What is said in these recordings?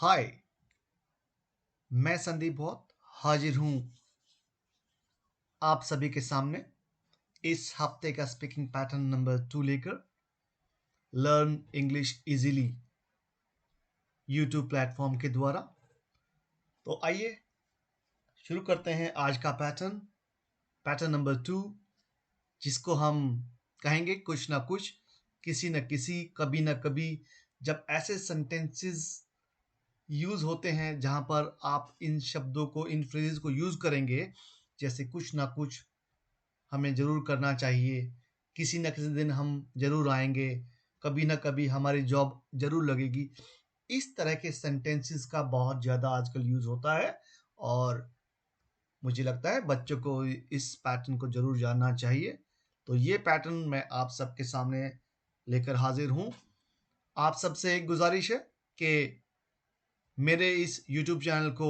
हाय, मैं संदीप बहुत हाजिर हूँ आप सभी के सामने इस हफ्ते का स्पीकिंग पैटर्न नंबर 2 लेकर learn English easily YouTube platform के द्वारा। तो आइए शुरू करते हैं आज का पैटर्न नंबर 2, जिसको हम कहेंगे कुछ ना कुछ, किसी न किसी, कभी ना कभी। जब ऐसे सेंटेंसेस यूज होते हैं जहां पर आप इन शब्दों को, इन फ्रेजेस को यूज करेंगे, जैसे कुछ ना कुछ हमें ज़रूर करना चाहिए, किसी न किसी दिन हम ज़रूर आएंगे, कभी ना कभी हमारी जॉब ज़रूर लगेगी। इस तरह के सेंटेंसेस का बहुत ज़्यादा आजकल यूज़ होता है और मुझे लगता है बच्चों को इस पैटर्न को ज़रूर जानना चाहिए। तो ये पैटर्न मैं आप सबके सामने लेकर हाजिर हूँ। आप सबसे एक गुजारिश है कि मेरे इस यूट्यूब चैनल को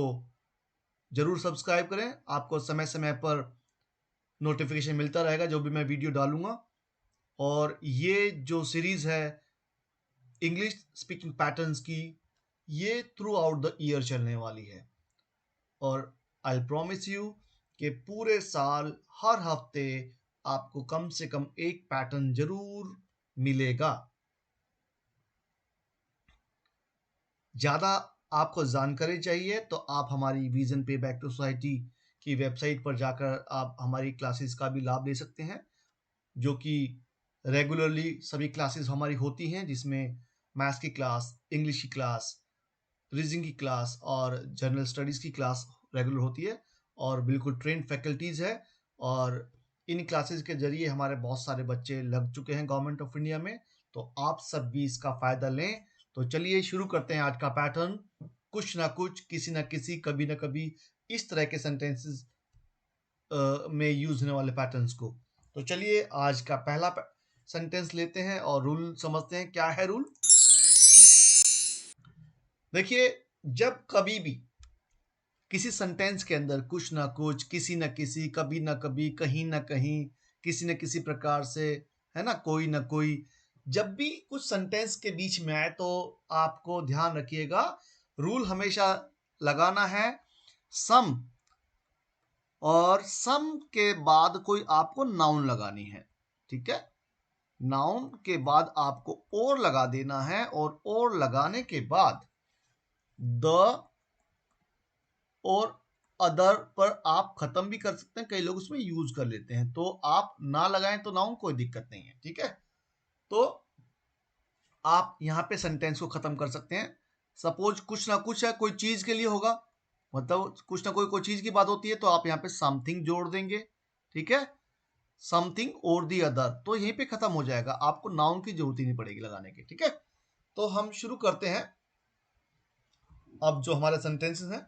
ज़रूर सब्सक्राइब करें। आपको समय समय पर नोटिफिकेशन मिलता रहेगा जो भी मैं वीडियो डालूंगा। और ये जो सीरीज़ है इंग्लिश स्पीकिंग पैटर्न्स की, ये थ्रू आउट द ईयर चलने वाली है और आई प्रॉमिस यू कि पूरे साल हर हफ्ते आपको कम से कम एक पैटर्न जरूर मिलेगा। ज़्यादा आपको जानकारी चाहिए तो आप हमारी विजन पे बैक टू सोसाइटी की वेबसाइट पर जाकर आप हमारी क्लासेस का भी लाभ ले सकते हैं, जो कि रेगुलरली सभी क्लासेस हमारी होती हैं, जिसमें मैथ्स की क्लास, इंग्लिश की क्लास, रीजनिंग की क्लास और जनरल स्टडीज़ की क्लास रेगुलर होती है और बिल्कुल ट्रेंड फैकल्टीज़ है। और इन क्लासेस के ज़रिए हमारे बहुत सारे बच्चे लग चुके हैं गवर्नमेंट ऑफ इंडिया में, तो आप सब भी इसका फ़ायदा लें। तो चलिए शुरू करते हैं आज का पैटर्न। कुछ ना कुछ, किसी ना किसी, कभी ना कभी, इस तरह के सेंटेंसेस में यूज होने वाले पैटर्न्स को। तो चलिए आज का पहला सेंटेंस लेते हैं और रूल समझते हैं। क्या है रूल? देखिए, जब कभी भी किसी सेंटेंस के अंदर कुछ ना कुछ, किसी ना किसी, कभी ना कभी, कहीं ना कहीं, किसी न किसी प्रकार से, है ना, कोई ना कोई, जब भी कुछ सेंटेंस के बीच में आए तो आपको ध्यान रखिएगा, रूल हमेशा लगाना है सम, और सम के बाद कोई आपको नाउन लगानी है। ठीक है, नाउन के बाद आपको और लगा देना है और लगाने के बाद द और अदर पर आप खत्म भी कर सकते हैं, कई लोग उसमें यूज कर लेते हैं, तो आप ना लगाएं तो नाउन, कोई दिक्कत नहीं है। ठीक है, तो आप यहां पे सेंटेंस को खत्म कर सकते हैं। सपोज कुछ ना कुछ है, कोई चीज के लिए होगा, मतलब कुछ ना कोई चीज की बात होती है, तो आप यहाँ पे समथिंग जोड़ देंगे। ठीक है, समथिंग और दी अदर, तो यहीं पे खत्म हो जाएगा, आपको नाउन की जरूरत ही नहीं पड़ेगी लगाने की। ठीक है, तो हम शुरू करते हैं अब जो हमारे सेंटेंसेस हैं।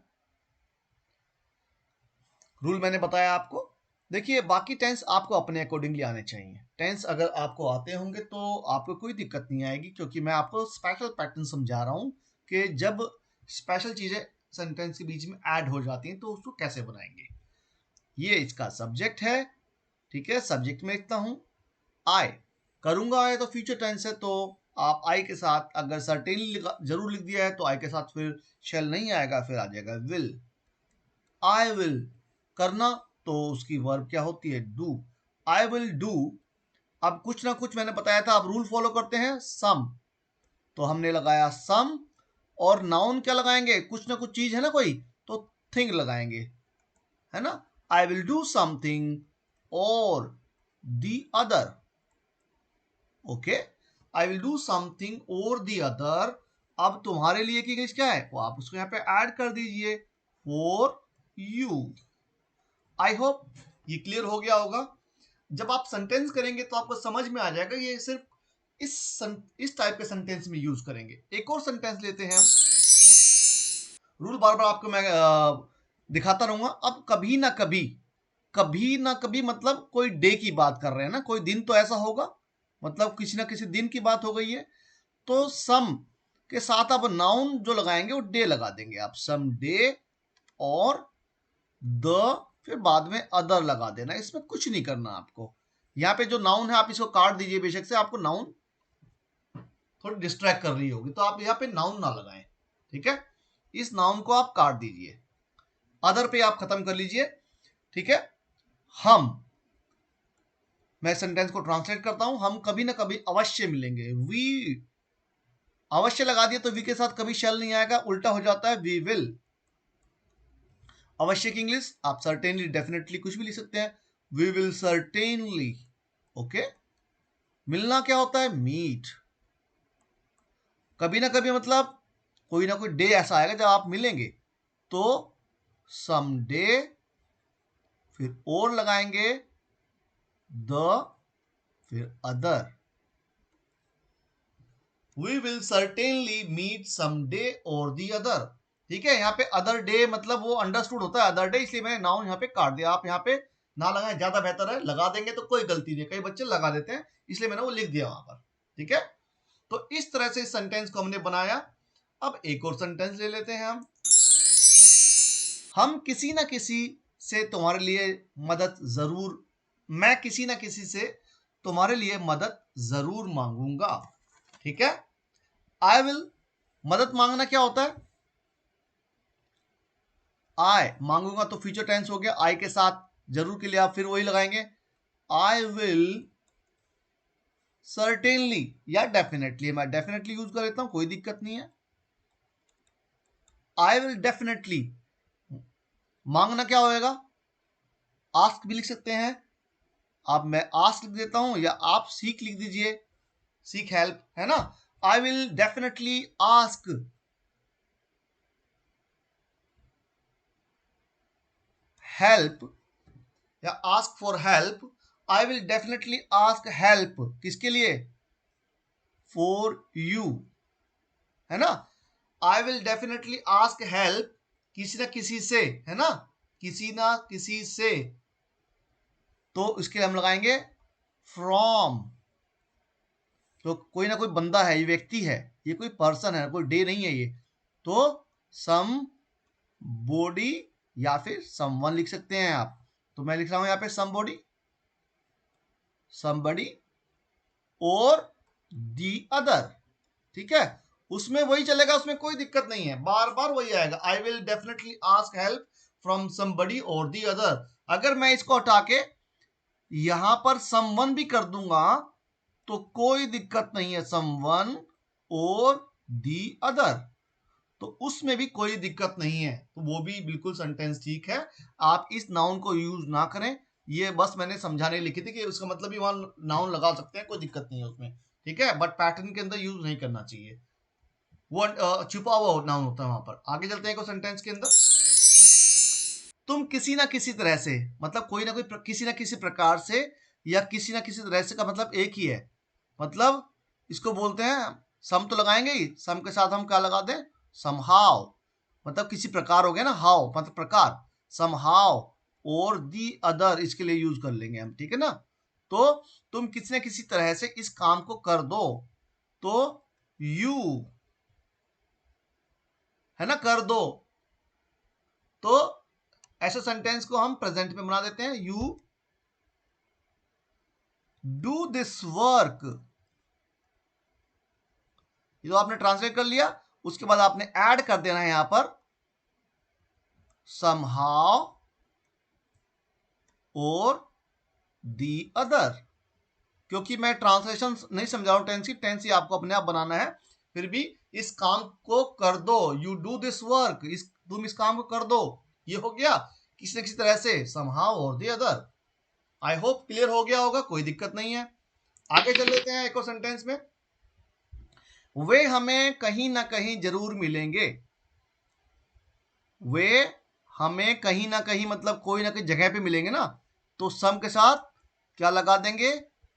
रूल मैंने बताया आपको। देखिए, बाकी टेंस आपको अपने अकॉर्डिंगली आने चाहिए। टेंस अगर आपको आते होंगे तो आपको कोई दिक्कत नहीं आएगी, क्योंकि मैं आपको स्पेशल पैटर्न समझा रहा हूं कि जब स्पेशल चीजें सेंटेंस के बीच में ऐड हो जाती हैं तो उसको कैसे बनाएंगे। ये इसका सब्जेक्ट है। ठीक है, सब्जेक्ट में लिखता हूं आई, करूंगा आए तो फ्यूचर टेंस है, तो आप आई के साथ अगर सर्टेनली जरूर लिख दिया है तो आई के साथ फिर शेल नहीं आएगा, फिर आ जाएगा विल। आई विल, करना, तो उसकी वर्ब क्या होती है? डू। I will do. अब कुछ ना कुछ मैंने बताया था, आप रूल फॉलो करते हैं, सम, तो हमने लगाया सम। और नाउन क्या लगाएंगे? कुछ ना कुछ चीज है ना कोई, तो थिंग लगाएंगे, है ना। आई विल डू समथिंग और the other. Okay, I will do something और दी अदर। अब तुम्हारे लिए की इंग्लिश क्या है वो आप उसको यहाँ पे ऐड कर दीजिए, फॉर यू। आई होप ये क्लियर हो गया होगा। जब आप सेंटेंस करेंगे तो आपको समझ में आ जाएगा, ये सिर्फ इस टाइप के सेंटेंस में यूज करेंगे। एक और सेंटेंस लेते हैं हम। रूल बार बार आपको मैं दिखाता रहूंगा। अब कभी ना कभी, कभी ना कभी मतलब कोई डे की बात कर रहे हैं ना, कोई दिन तो ऐसा होगा, मतलब किसी ना किसी दिन की बात हो गई है, तो सम के साथ आप नाउन जो लगाएंगे वो डे लगा देंगे, आप सम डे, और द, फिर बाद में अदर लगा देना। इसमें कुछ नहीं करना आपको। यहाँ पे जो नाउन है आप इसको काट दीजिए, बेशक से आपको नाउन थोड़ी डिस्ट्रैक्ट कर रही होगी, तो आप यहाँ पे नाउन ना लगाएं। ठीक है, इस नाउन को आप काट दीजिए, अदर पे आप खत्म कर लीजिए, ठीक है। हम, मैं सेंटेंस को ट्रांसलेट करता हूं, हम कभी ना कभी अवश्य मिलेंगे। वी, अवश्य लगा दिया तो वी के साथ कभी शैल नहीं आएगा, उल्टा हो जाता है वी विल। अवश्य की इंग्लिश आप सर्टेनली, डेफिनेटली कुछ भी लिख सकते हैं, वी विल सर्टेनली, ओके। मिलना क्या होता है, मीट। कभी ना कभी मतलब कोई ना कोई डे ऐसा आएगा जब आप मिलेंगे, तो सम डे, फिर और लगाएंगे, द, फिर other. We will certainly meet some day और दी अदर, ठीक है। यहाँ पे अदर डे मतलब वो अंडरस्टूड होता है अदर डे, इसलिए मैंने नाउन यहाँ पे काट दिया। आप यहाँ पे ना लगाएं, ज्यादा बेहतर है। लगा देंगे तो कोई गलती नहीं, कई बच्चे लगा देते हैं, इसलिए मैंने वो लिख दिया वहां पर, ठीक है। तो इस तरह से इस सेंटेंस को हमने बनाया। अब एक और सेंटेंस ले लेते हैं हम किसी ना किसी से तुम्हारे लिए मदद जरूर, मैं किसी ना किसी से तुम्हारे लिए मदद जरूर मांगूंगा, ठीक है। आई विल, मदद मांगना क्या होता है, आई मांगूंगा तो फ्यूचर टेंस हो गया, आई के साथ जरूर के लिए आप फिर वही लगाएंगे, आई विल सर्टेनली, या डेफिनेटली, मैं डेफिनेटली यूज कर लेता हूं, कोई दिक्कत नहीं है। आई विल डेफिनेटली, मांगना क्या होएगा, आस्क भी लिख सकते हैं आप, मैं आस्क लिख देता हूं, या आप सीक लिख दीजिए, सीक हेल्प, है ना। I will definitely ask help, या ask for help. I will definitely ask help, किसके लिए, फॉर यू, है ना। I will definitely ask help, किसी ना किसी से, है ना, किसी ना किसी से, तो इसके लिए हम लगाएंगे फ्रॉम। तो कोई ना कोई बंदा है, ये व्यक्ति है, ये कोई पर्सन है, कोई डे नहीं है ये, तो सम बॉडी या फिर समवन लिख सकते हैं आप। तो मैं लिख रहा हूं यहाँ पे समबॉडी, समबडी और दी अदर, ठीक है। उसमें वही चलेगा, उसमें कोई दिक्कत नहीं है, बार बार वही आएगा, आई will definitely ask help from somebody और दी अदर। अगर मैं इसको हटा के यहां पर समवन भी कर दूंगा तो कोई दिक्कत नहीं है, समवन और दी अदर, तो उसमें भी कोई दिक्कत नहीं है, तो वो भी बिल्कुल सेंटेंस ठीक है। आप इस नाउन को यूज ना करें, ये बस मैंने समझाने लिखी थी कि उसका मतलब भी वहां नाउन लगा सकते हैं, कोई दिक्कत नहीं है उसमें, ठीक है। बट पैटर्न के अंदर यूज नहीं करना चाहिए, वो छुपा हुआ नाउन होता है वहां पर। आगे चलते हैं सेंटेंस के अंदर। तुम किसी ना किसी तरह से, मतलब कोई ना कोई किसी ना किसी प्रकार से, या किसी ना किसी तरह से का मतलब एक ही है, मतलब इसको बोलते हैं, सम तो लगाएंगे ही, सम के साथ हम क्या लगा दें, समहाउ, मतलब किसी प्रकार हो गया ना, हाउ मतलब प्रकार, समहाउ और दी अदर इसके लिए यूज कर लेंगे हम, ठीक है ना। तो तुम किसी ना किसी तरह से इस काम को कर दो, तो यू, है ना, कर दो, तो ऐसे सेंटेंस को हम प्रेजेंट में बना देते हैं, यू डू दिस वर्क। ये तो आपने ट्रांसलेट कर लिया, उसके बाद आपने ऐड कर देना है यहां पर somehow और दी अदर, क्योंकि मैं ट्रांसलेशन नहीं समझा रहा हूं टेंस की, टेंस ही आपको अपने आप बनाना है। फिर भी इस काम को कर दो, यू डू दिस वर्क, तुम इस काम को कर दो, ये हो गया किसी न किसी तरह से, somehow और the other. I hope clear हो गया होगा, कोई दिक्कत नहीं है। आगे चल लेते हैं एक और सेंटेंस में, वे हमें कहीं ना कहीं जरूर मिलेंगे। वे हमें कहीं ना कहीं मतलब कोई ना कोई जगह पे मिलेंगे ना, तो सम के साथ क्या लगा देंगे,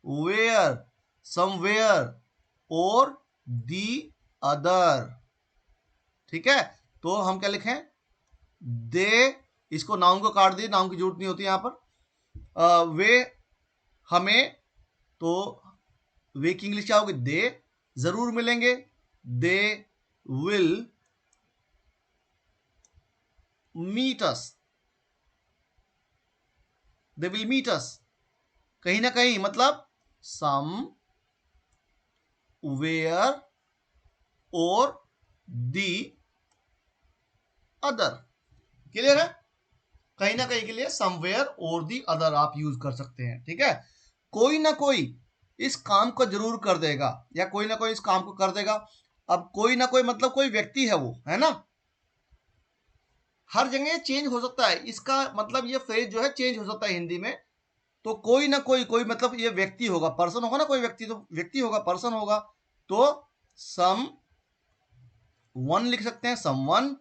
वेयर, समवेयर और दी अदर, ठीक है। तो हम क्या लिखें, दे, इसको नाउन को काट दिए, नाउन की जरूरत नहीं होती यहां पर। वे हमें, तो वे की इंग्लिश क्या होगी, दे, जरूर मिलेंगे, they will meet us, they will meet us, कहीं ना कहीं मतलब सम वेयर और दी अदर। क्लियर है? कहीं ना कहीं के लिए समवेयर और दी अदर आप यूज कर सकते हैं। ठीक है, कोई ना कोई इस काम को जरूर कर देगा, या कोई ना कोई इस काम को कर देगा। अब कोई ना कोई मतलब कोई व्यक्ति है वो, है ना, हर जगह चेंज हो सकता है, इसका मतलब ये फ्रेज जो है चेंज हो सकता है हिंदी में। तो कोई ना कोई, कोई मतलब ये व्यक्ति होगा, पर्सन होगा ना, कोई व्यक्ति, तो व्यक्ति होगा, पर्सन होगा, तो सम वन लिख सकते हैं, सम वन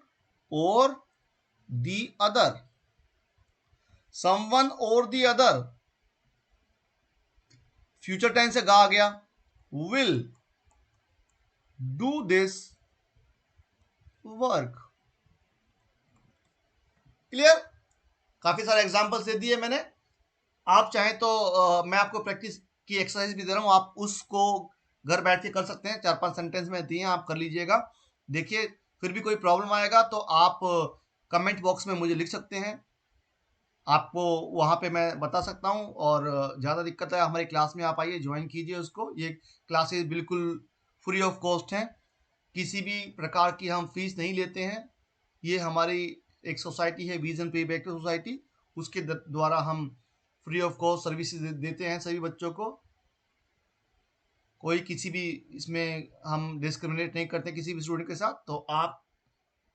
और दी अदर। समवन और दी अदर, फ्यूचर टेंस से गा आ गया, will do this work. Clear? काफी सारे एग्जांपल्स दे दिए मैंने। आप चाहें तो मैं आपको प्रैक्टिस की एक्सरसाइज भी दे रहा हूं, आप उसको घर बैठ के कर सकते हैं। 4-5 सेंटेंस में दिए हैं, आप कर लीजिएगा। देखिए, फिर भी कोई प्रॉब्लम आएगा तो आप कमेंट बॉक्स में मुझे लिख सकते हैं, आपको वहाँ पे मैं बता सकता हूँ। और ज़्यादा दिक्कत है, हमारी क्लास में आप आइए, ज्वाइन कीजिए उसको। ये क्लासेस बिल्कुल फ्री ऑफ कॉस्ट हैं, किसी भी प्रकार की हम फीस नहीं लेते हैं। ये हमारी एक सोसाइटी है, विजन पे बैक सोसाइटी, उसके द्वारा हम फ्री ऑफ कॉस्ट सर्विसेज देते हैं सभी बच्चों को। कोई किसी भी इसमें हम डिस्क्रिमिनेट नहीं करते किसी भी स्टूडेंट के साथ। तो आप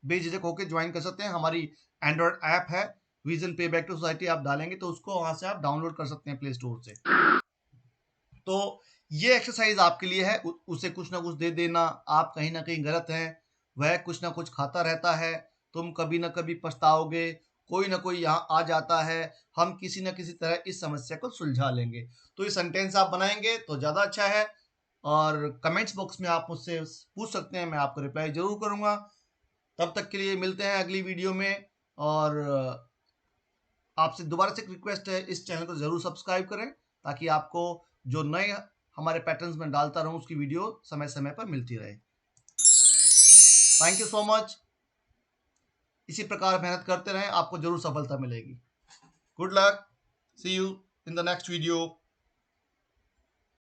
बेझिझक होकर ज्वाइन कर सकते हैं। हमारी एंड्रॉयड ऐप है विजन पे बैक टू सोसाइटी, आप डालेंगे तो उसको वहां से आप डाउनलोड कर सकते हैं प्ले स्टोर से। तो ये एक्सरसाइज आपके लिए है, उसे कुछ ना कुछ दे देना। आप कहीं ना कहीं गलत हैं, वह कुछ ना कुछ खाता रहता है, तुम कभी ना कभी पछताओगे, कोई ना कोई यहाँ आ जाता है, हम किसी ना किसी तरह इस समस्या को सुलझा लेंगे। तो ये सेंटेंस आप बनाएंगे तो ज़्यादा अच्छा है। और कमेंट्स बॉक्स में आप मुझसे पूछ सकते हैं, मैं आपको रिप्लाई जरूर करूँगा। तब तक के लिए मिलते हैं अगली वीडियो में। और आपसे दोबारा से एक रिक्वेस्ट है, इस चैनल को जरूर सब्सक्राइब करें, ताकि आपको जो नए हमारे पैटर्न्स में डालता रहूं उसकी वीडियो समय समय पर मिलती रहे। Thank you so much. इसी प्रकार मेहनत करते रहें, आपको जरूर सफलता मिलेगी। Good luck, see you in the next video.